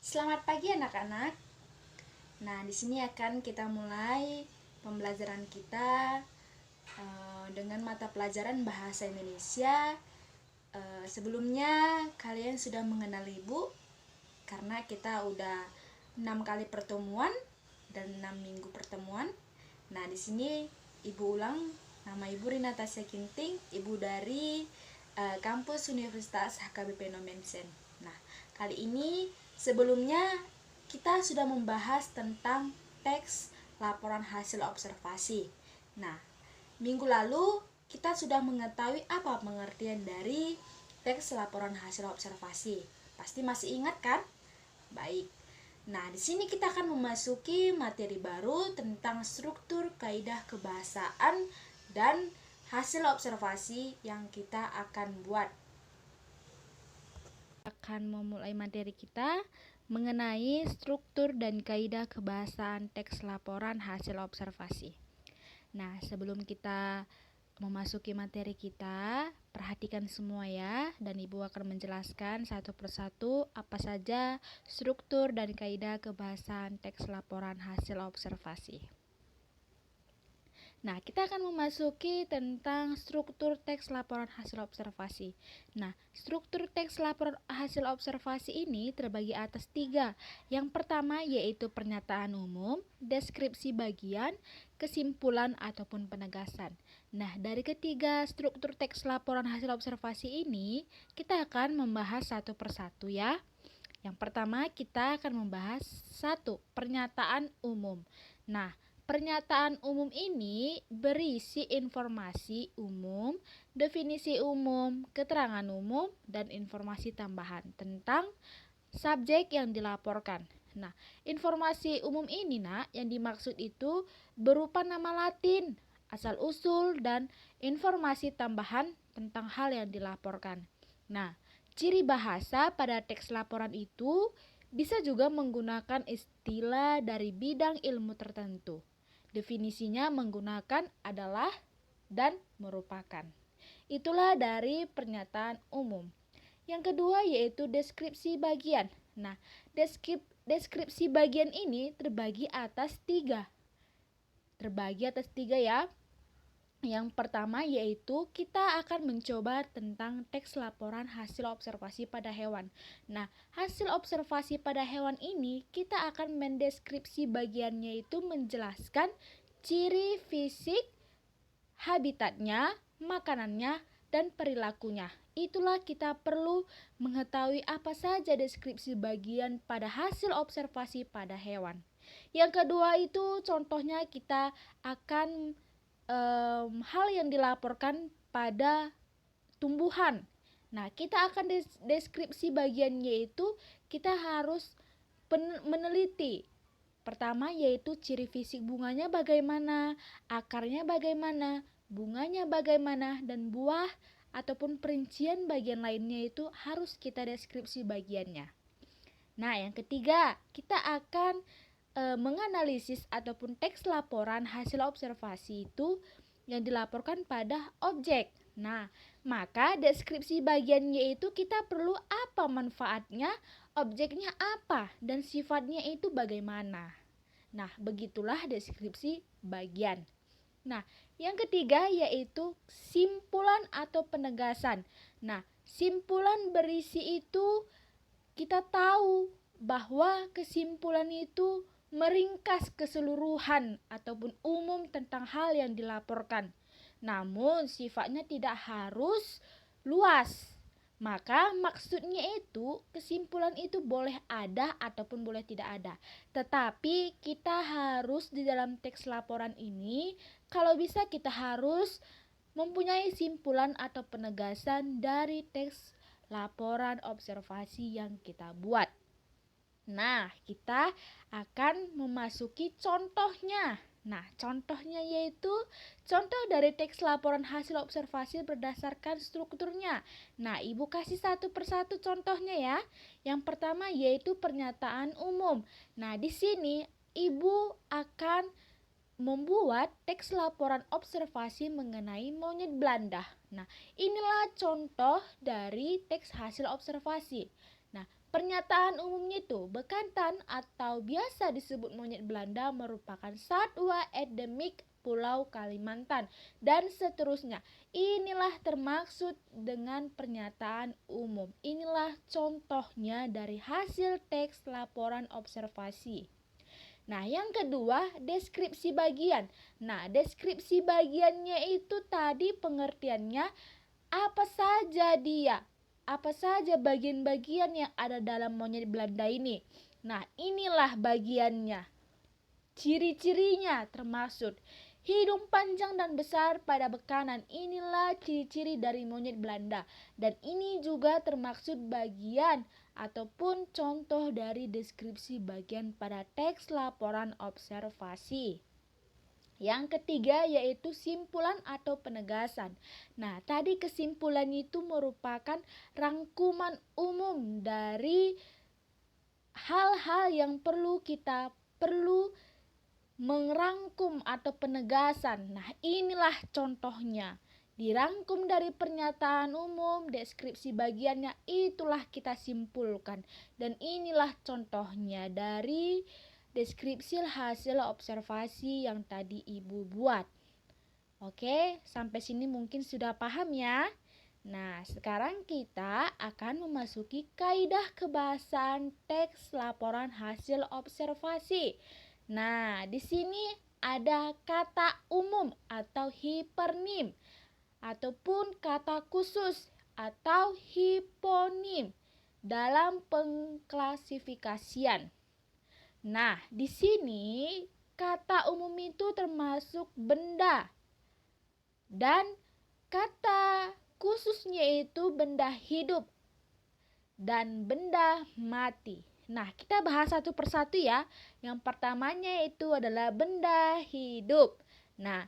Selamat pagi anak-anak. Nah, di sini akan kita mulai pembelajaran kita dengan mata pelajaran bahasa Indonesia. Sebelumnya kalian sudah mengenal Ibu karena kita udah 6 kali pertemuan dan 6 minggu pertemuan. Nah, di sini Ibu ulang, nama Ibu Rina Tasya Ginting, Ibu dari kampus Universitas HKBP Nomensen. Nah, kali ini sebelumnya kita sudah membahas tentang teks laporan hasil observasi. Nah, minggu lalu kita sudah mengetahui apa pengertian dari teks laporan hasil observasi. Pasti masih ingat kan? Baik. Nah, di sini kita akan memasuki materi baru tentang struktur kaidah kebahasaan dan hasil observasi yang kita akan buat. Akan memulai materi kita mengenai struktur dan kaidah kebahasaan teks laporan hasil observasi. Nah, sebelum kita memasuki materi kita, perhatikan semua ya, dan Ibu akan menjelaskan satu persatu apa saja struktur dan kaidah kebahasaan teks laporan hasil observasi. Nah, kita akan memasuki tentang struktur teks laporan hasil observasi. Nah, struktur teks laporan hasil observasi ini terbagi atas 3. Yang pertama yaitu pernyataan umum, deskripsi bagian, kesimpulan ataupun penegasan. Nah, dari ketiga struktur teks laporan hasil observasi ini, kita akan membahas satu persatu ya. Yang pertama kita akan membahas 1. Pernyataan umum. Nah, pernyataan umum ini berisi informasi umum, definisi umum, keterangan umum, dan informasi tambahan tentang subjek yang dilaporkan. Nah, informasi umum ini yang dimaksud itu berupa nama Latin, asal-usul, dan informasi tambahan tentang hal yang dilaporkan. Nah, ciri bahasa pada teks laporan itu bisa juga menggunakan istilah dari bidang ilmu tertentu. Definisinya menggunakan adalah dan merupakan. Itulah dari pernyataan umum. Yang kedua yaitu deskripsi bagian. Nah, deskripsi bagian ini terbagi atas 3. Ya. Yang pertama yaitu kita akan mencoba tentang teks laporan hasil observasi pada hewan. Nah, hasil observasi pada hewan ini kita akan mendeskripsi bagiannya itu menjelaskan ciri fisik, habitatnya, makanannya, dan perilakunya. Itulah kita perlu mengetahui apa saja deskripsi bagian pada hasil observasi pada hewan. Yang kedua itu contohnya kita akan hal yang dilaporkan pada tumbuhan. Nah, kita akan deskripsi bagiannya itu kita harus meneliti. Pertama yaitu ciri fisik bunganya bagaimana, akarnya bagaimana, bunganya bagaimana, dan buah ataupun perincian bagian lainnya itu harus kita deskripsi bagiannya. Nah, yang ketiga, kita akan menganalisis ataupun teks laporan hasil observasi itu yang dilaporkan pada objek. Nah, maka deskripsi bagiannya itu kita perlu apa manfaatnya, objeknya apa, dan sifatnya itu bagaimana. Nah, begitulah deskripsi bagian. Nah, yang ketiga yaitu simpulan atau penegasan. Nah, simpulan berisi itu kita tahu bahwa kesimpulan itu meringkas keseluruhan ataupun umum tentang hal yang dilaporkan. Namun sifatnya tidak harus luas. Maka maksudnya itu kesimpulan itu boleh ada ataupun boleh tidak ada. Tetapi kita harus di dalam teks laporan ini kalau bisa kita harus mempunyai simpulan atau penegasan dari teks laporan observasi yang kita buat. Nah, kita akan memasuki contohnya. Nah, contohnya yaitu contoh dari teks laporan hasil observasi berdasarkan strukturnya. Nah, Ibu kasih satu persatu contohnya ya. Yang pertama yaitu pernyataan umum. Nah, di sini Ibu akan membuat teks laporan observasi mengenai monyet Belanda. Nah, inilah contoh dari teks hasil observasi. Nah, Pernyataan umumnya itu bekantan atau biasa disebut monyet Belanda merupakan satwa endemik Pulau Kalimantan dan seterusnya. Inilah termaksud dengan pernyataan umum. Inilah contohnya dari hasil teks laporan observasi. Nah, yang kedua, deskripsi bagian. Nah, deskripsi bagiannya itu tadi pengertiannya apa saja dia, apa saja bagian-bagian yang ada dalam monyet Belanda ini. Nah, inilah bagiannya. Ciri-cirinya termasuk hidung panjang dan besar pada bekanan. Inilah ciri-ciri dari monyet Belanda. Dan ini juga termaksud bagian ataupun contoh dari deskripsi bagian pada teks laporan observasi. Yang ketiga yaitu simpulan atau penegasan. Nah, tadi kesimpulan itu merupakan rangkuman umum dari hal-hal yang perlu merangkum atau penegasan. Nah, inilah contohnya. Dirangkum dari pernyataan umum, deskripsi bagiannya, itulah kita simpulkan. Dan inilah contohnya dari deskripsi hasil observasi yang tadi Ibu buat. Oke, sampai sini mungkin sudah paham ya. Nah, sekarang kita akan memasuki kaidah kebahasaan teks laporan hasil observasi. Nah, di sini ada kata umum atau hipernim ataupun kata khusus atau hiponim dalam pengklasifikasian. Nah, di sini kata umum itu termasuk benda dan kata khususnya itu benda hidup dan benda mati. Nah, kita bahas satu persatu ya. Yang pertamanya itu adalah benda hidup. Nah,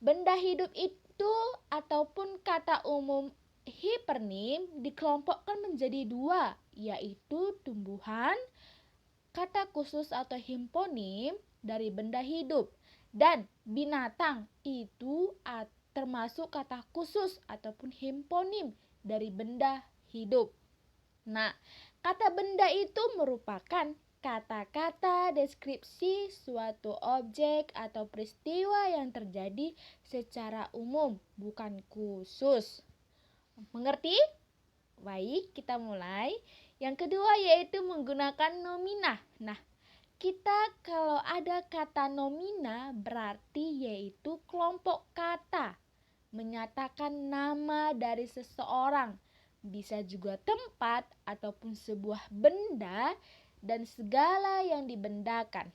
benda hidup itu ataupun kata umum hipernim dikelompokkan menjadi dua, yaitu tumbuhan, kata khusus atau hiponim dari benda hidup, dan binatang itu termasuk kata khusus ataupun hiponim dari benda hidup. Nah, kata benda itu merupakan kata-kata deskripsi suatu objek atau peristiwa yang terjadi secara umum, bukan khusus. Mengerti? Baik, kita mulai. Yang kedua yaitu menggunakan nomina. Nah, kita kalau ada kata nomina berarti yaitu kelompok kata menyatakan nama dari seseorang. Bisa juga tempat ataupun sebuah benda dan segala yang dibendakan.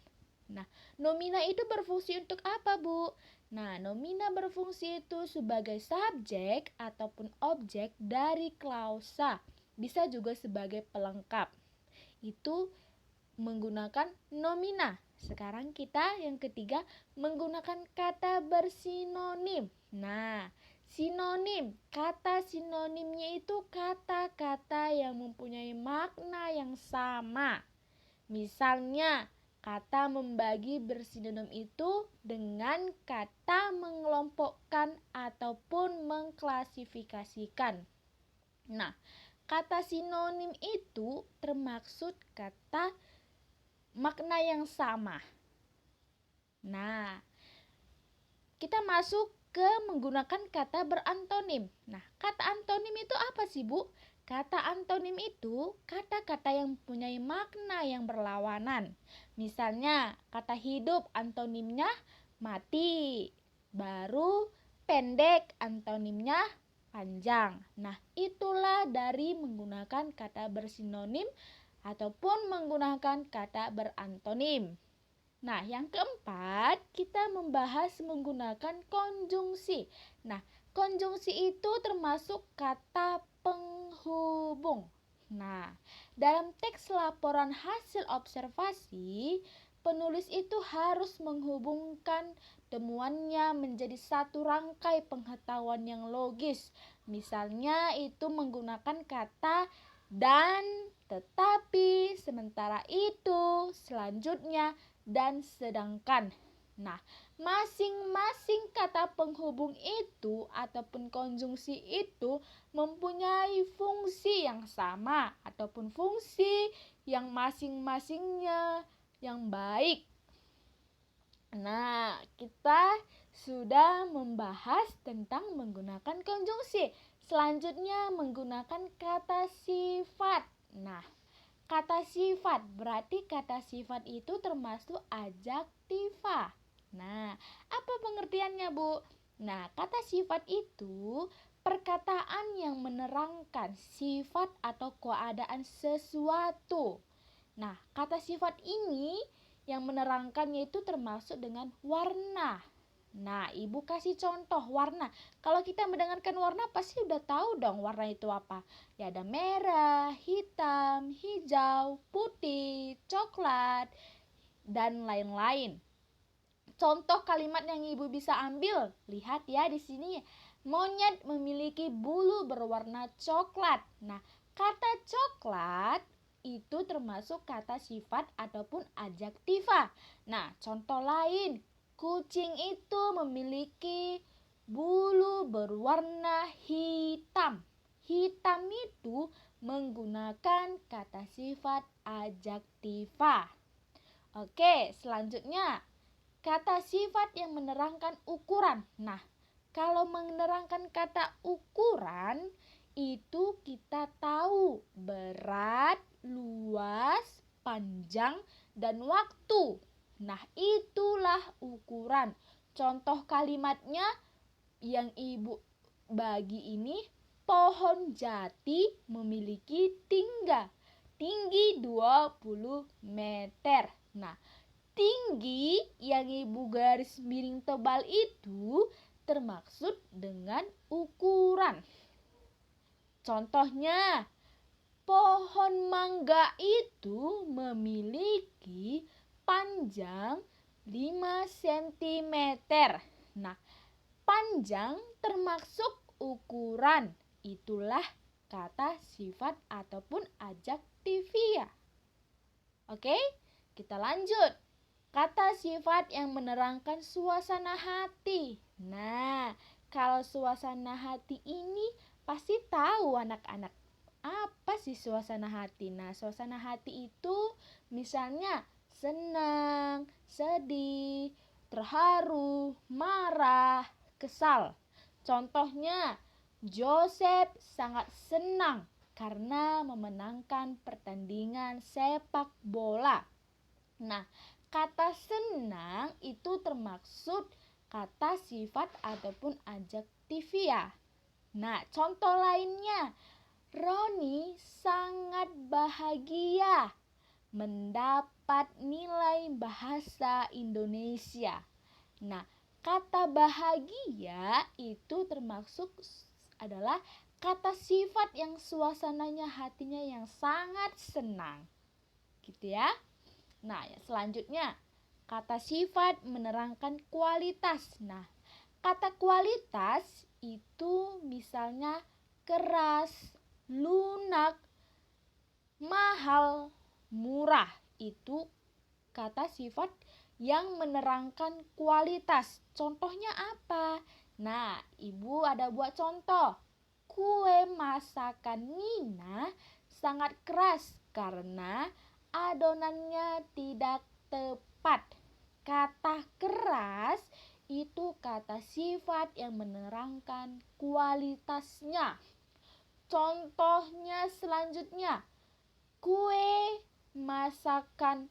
Nah, nomina itu berfungsi untuk apa, Bu? Nah, nomina berfungsi itu sebagai subjek ataupun objek dari klausa. Bisa juga sebagai pelengkap. Itu menggunakan nomina. Sekarang kita yang ketiga menggunakan kata bersinonim. Nah, sinonim, kata sinonimnya itu kata-kata yang mempunyai makna yang sama. Misalnya, kata membagi bersinonim itu dengan kata mengelompokkan ataupun mengklasifikasikan. Nah, kata sinonim itu termaksud kata makna yang sama. Nah, kita masuk ke menggunakan kata berantonim. Nah, kata antonim itu apa sih, Bu? Kata antonim itu kata-kata yang mempunyai makna yang berlawanan. Misalnya, kata hidup antonimnya mati. Baru pendek antonimnya panjang. Nah, itulah dari menggunakan kata bersinonim ataupun menggunakan kata berantonim. Nah, yang keempat, kita membahas menggunakan konjungsi. Nah, konjungsi itu termasuk kata penghubung. Nah, dalam teks laporan hasil observasi, penulis itu harus menghubungkan temuannya menjadi satu rangkai pengetahuan yang logis. Misalnya itu menggunakan kata dan, tetapi, sementara itu, selanjutnya, dan sedangkan. Nah, masing-masing kata penghubung itu ataupun konjungsi itu mempunyai fungsi yang sama ataupun fungsi yang masing-masingnya yang baik. Nah, kita sudah membahas tentang menggunakan konjungsi. Selanjutnya menggunakan kata sifat. Nah, kata sifat berarti kata sifat itu termasuk adjektiva. Nah, apa pengertiannya, Bu? Nah, kata sifat itu perkataan yang menerangkan sifat atau keadaan sesuatu. Nah, kata sifat ini yang menerangkannya itu termasuk dengan warna. Nah, Ibu kasih contoh warna. Kalau kita mendengarkan warna pasti udah tahu dong warna itu apa. Ya ada merah, hitam, hijau, putih, coklat, dan lain-lain. Contoh kalimat yang Ibu bisa ambil. Lihat ya di sini. Monyet memiliki bulu berwarna coklat. Nah, kata coklat itu termasuk kata sifat ataupun adjektiva. Nah, contoh lain, kucing itu memiliki bulu berwarna hitam. Hitam itu menggunakan kata sifat adjektiva. Oke, selanjutnya kata sifat yang menerangkan ukuran. Nah, kalau menerangkan kata ukuran itu kita tahu berat, luas, panjang, dan waktu. Nah, itulah ukuran. Contoh kalimatnya yang Ibu bagi ini, pohon jati memiliki tinggi 20 meter. Nah, tinggi yang Ibu garis miring tebal itu termaksud dengan ukuran. Contohnya, pohon mangga itu memiliki panjang 5 cm. Nah, panjang termasuk ukuran. Itulah kata sifat ataupun adjektiva. Oke, kita lanjut. Kata sifat yang menerangkan suasana hati. Nah, kalau suasana hati ini pasti tahu anak-anak. Apa sih suasana hati? Nah, suasana hati itu misalnya senang, sedih, terharu, marah, kesal. Contohnya, Joseph sangat senang karena memenangkan pertandingan sepak bola. Nah, kata senang itu termaksud kata sifat ataupun adjektiva. Nah, contoh lainnya, Roni sangat bahagia mendapat nilai bahasa Indonesia. Nah, kata bahagia itu termasuk adalah kata sifat yang suasananya hatinya yang sangat senang. Gitu ya. Nah, selanjutnya kata sifat menerangkan kualitas. Nah, kata kualitas itu misalnya keras, lunak, mahal, murah. Itu kata sifat yang menerangkan kualitas. Contohnya apa? Nah, Ibu ada buat contoh. Kue masakan Nina sangat keras karena adonannya tidak tepat. Kata keras itu kata sifat yang menerangkan kualitasnya. Contohnya selanjutnya, kue masakan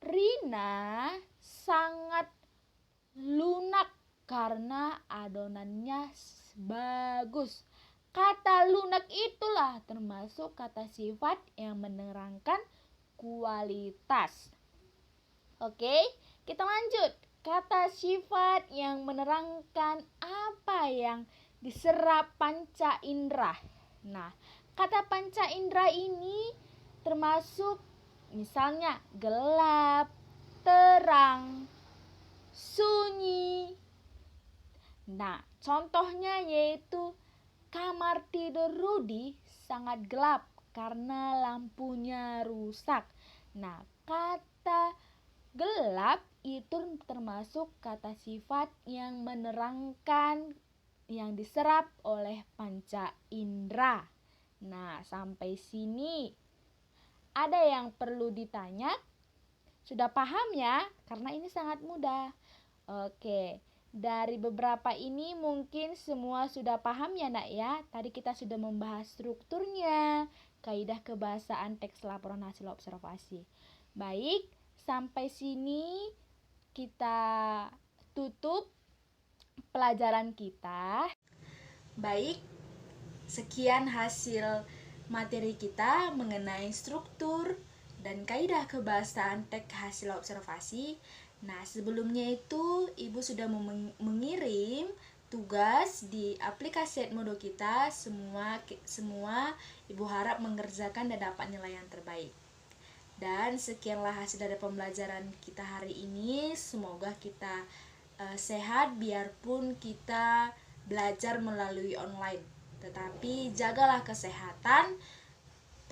Rina sangat lunak karena adonannya bagus. Kata lunak itulah termasuk kata sifat yang menerangkan kualitas. Oke, kita lanjut. Kata sifat yang menerangkan apa yang diserap panca indera. Nah, kata panca indera ini termasuk misalnya gelap, terang, sunyi. Nah, contohnya yaitu kamar tidur Rudi sangat gelap karena lampunya rusak. Nah, kata Gelap itu termasuk kata sifat yang menerangkan yang diserap oleh panca indera. Nah, sampai sini ada yang perlu ditanya? Sudah paham ya? Karena ini sangat mudah. Oke, dari beberapa ini mungkin semua sudah paham ya nak ya. Tadi kita sudah membahas strukturnya, kaidah kebahasaan teks laporan hasil observasi. Baik, sampai sini kita tutup pelajaran kita. Baik, sekian hasil materi kita mengenai struktur dan kaidah kebahasaan teks hasil observasi. Nah, sebelumnya itu Ibu sudah mengirim tugas di aplikasi Edmodo kita. Semua Ibu harap mengerjakan dan dapat nilai yang terbaik. Dan sekianlah hasil dari pembelajaran kita hari ini. Semoga kita sehat biarpun kita belajar melalui online. Tetapi jagalah kesehatan,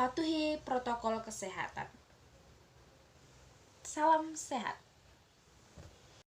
patuhi protokol kesehatan. Salam sehat.